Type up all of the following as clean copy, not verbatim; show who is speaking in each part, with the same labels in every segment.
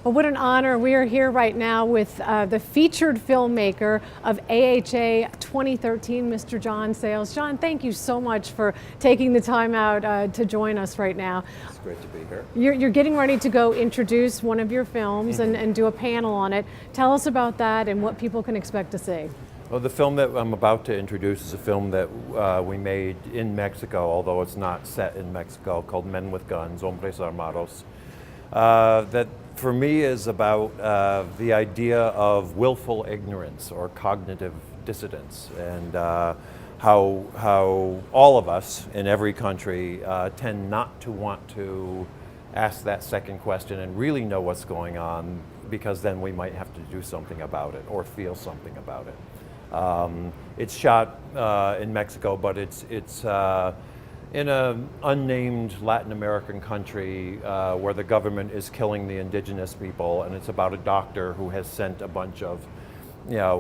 Speaker 1: Well, what an honor. We are here right now with the featured filmmaker of AHA 2013, Mr. John Sayles. John, thank you so much for taking the time out to join us right now.
Speaker 2: It's great to be here.
Speaker 1: You're getting ready to go introduce one of your films and do a panel on it. Tell us about that and what people can expect to see.
Speaker 2: Well, the film that I'm about to introduce is a film that we made in Mexico, although it's not set in Mexico, called Men with Guns, Hombres Armados. That for me is about the idea of willful ignorance or cognitive dissidence, and how all of us in every country tend not to want to ask that second question and really know what's going on, because then we might have to do something about it or feel something about it. It's shot in Mexico, but it's in an unnamed Latin American country where the government is killing the indigenous people, and it's about a doctor who has sent a bunch of,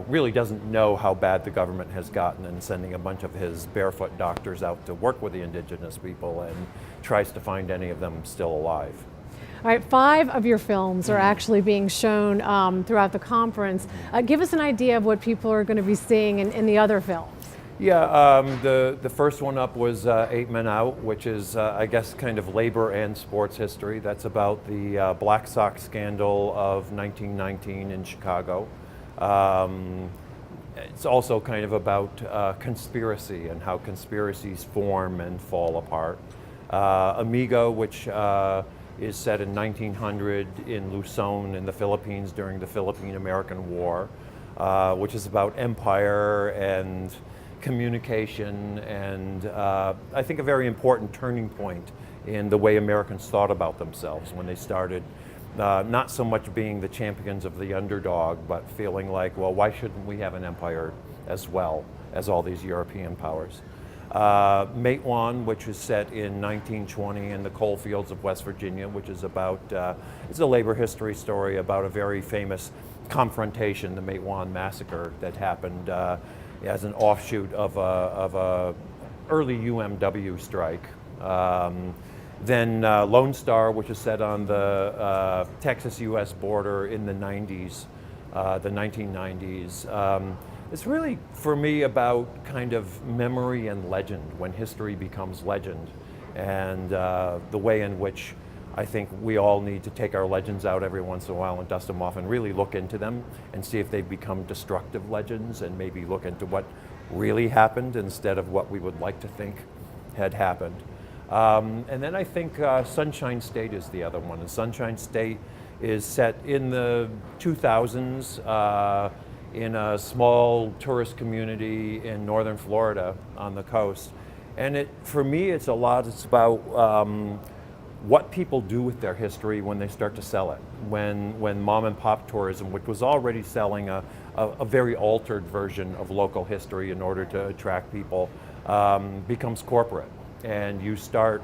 Speaker 2: really doesn't know how bad the government has gotten, and sending a bunch of his barefoot doctors out to work with the indigenous people and tries to find any of them still alive.
Speaker 1: All right, 5 of your films are actually being shown throughout the conference. Give us an idea of what people are going to be seeing in the other films.
Speaker 2: Yeah, the first one up was 8 Men Out, which is, I guess, kind of labor and sports history. That's about the Black Sox scandal of 1919 in Chicago. It's also kind of about conspiracy and how conspiracies form and fall apart. Amigo, which is set in 1900 in Luzon in the Philippines during the Philippine-American War, which is about empire and communication, and I think a very important turning point in the way Americans thought about themselves when they started not so much being the champions of the underdog, but feeling like, well, why shouldn't we have an empire as well as all these European powers? Matewan, which is set in 1920 in the coal fields of West Virginia, which is about, it's a labor history story about a very famous confrontation, the Matewan Massacre, that happened as an offshoot of a early UMW strike. Then Lone Star, which is set on the Texas-US border in the 90s, the 1990s. It's really, for me, about kind of memory and legend, when history becomes legend, and the way in which I think we all need to take our legends out every once in a while and dust them off and really look into them and see if they've become destructive legends, and maybe look into what really happened instead of what we would like to think had happened. And then I think Sunshine State is the other one. And Sunshine State is set in the 2000s in a small tourist community in northern Florida on the coast. And for me, it's about what people do with their history when they start to sell it. When mom and pop tourism, which was already selling a very altered version of local history in order to attract people, becomes corporate. And you start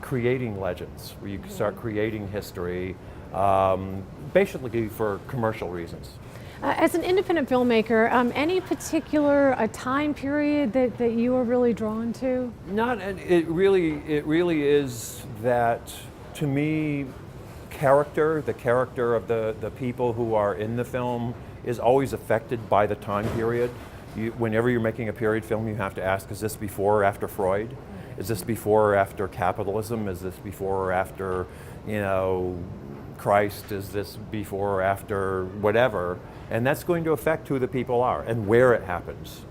Speaker 2: creating legends, where you start creating history, basically for commercial reasons.
Speaker 1: As an independent filmmaker, any particular time period that you are really drawn to?
Speaker 2: Not, it really is that, to me, the character of the people who are in the film is always affected by the time period. Whenever you're making a period film, you have to ask, is this before or after Freud? Is this before or after capitalism? Is this before or after, Christ? Is this before or after whatever? And that's going to affect who the people are and where it happens.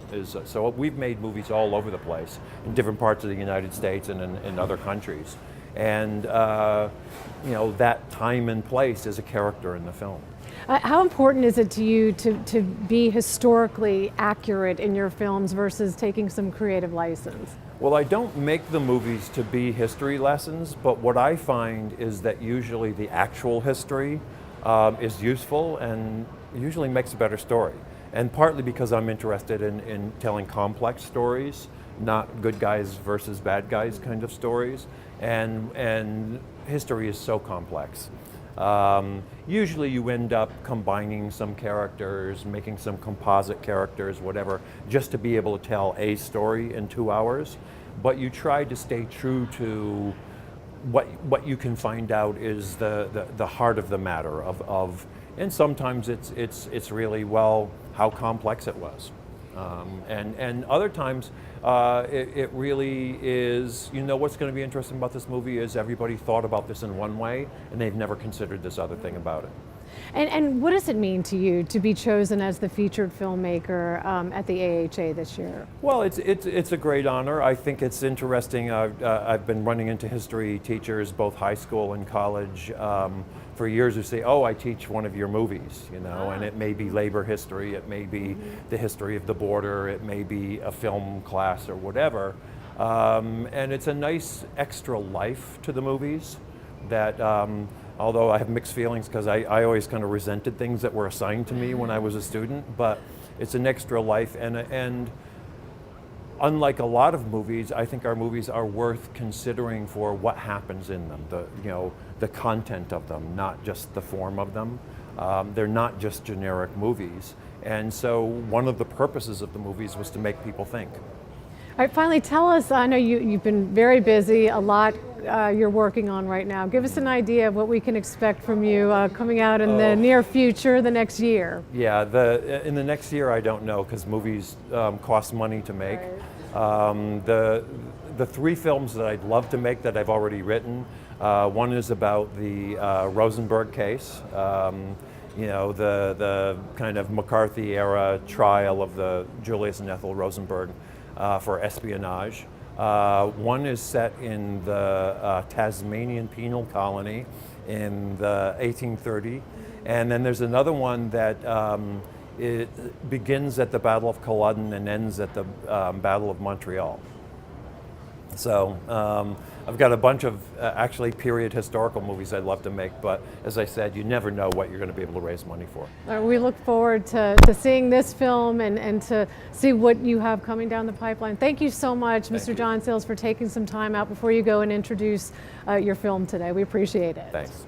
Speaker 2: So we've made movies all over the place, in different parts of the United States and in other countries. And that time and place is a character in the film.
Speaker 1: How important is it to you to be historically accurate in your films versus taking some creative license?
Speaker 2: Well, I don't make the movies to be history lessons, but what I find is that usually the actual history is useful and usually makes a better story. And partly because I'm interested in telling complex stories, not good guys versus bad guys kind of stories, and history is so complex. Usually you end up combining some characters, making some composite characters, whatever, just to be able to tell a story in 2 hours. But you try to stay true to what you can find out is the heart of the matter and sometimes it's really, well, how complex it was. And other times it really is, what's going to be interesting about this movie is everybody thought about this in one way and they've never considered this other thing about it.
Speaker 1: And what does it mean to you to be chosen as the featured filmmaker at the AHA this year?
Speaker 2: Well, it's a great honor. I think it's interesting. I've been running into history teachers, both high school and college, for years, who say, "Oh, I teach one of your movies," and it may be labor history, it may be the history of the border, it may be a film class or whatever, and it's a nice extra life to the movies that. Although I have mixed feelings because I always kind of resented things that were assigned to me when I was a student, but it's an extra life, and unlike a lot of movies, I think our movies are worth considering for what happens in them, the content of them, not just the form of them. They're not just generic movies, and so one of the purposes of the movies was to make people think.
Speaker 1: All right, finally, tell us, I know you've been very busy, a lot you're working on right now. Give us an idea of what we can expect from you coming out in the near future, the next year.
Speaker 2: Yeah, in the next year I don't know, because movies cost money to make. Right. The three films that I'd love to make that I've already written, one is about the Rosenberg case. The kind of McCarthy era trial of the Julius and Ethel Rosenberg for espionage. One is set in the Tasmanian penal colony in the 1830, and then there's another one that it begins at the Battle of Culloden and ends at the Battle of Montreal. So I've got a bunch of actually period historical movies I'd love to make, but as I said, you never know what you're going to be able to raise money for.
Speaker 1: We look forward to seeing this film and to see what you have coming down the pipeline. Thank you so much, Mr. John Sayles, for taking some time out before you go and introduce your film today. We appreciate it.
Speaker 2: Thanks.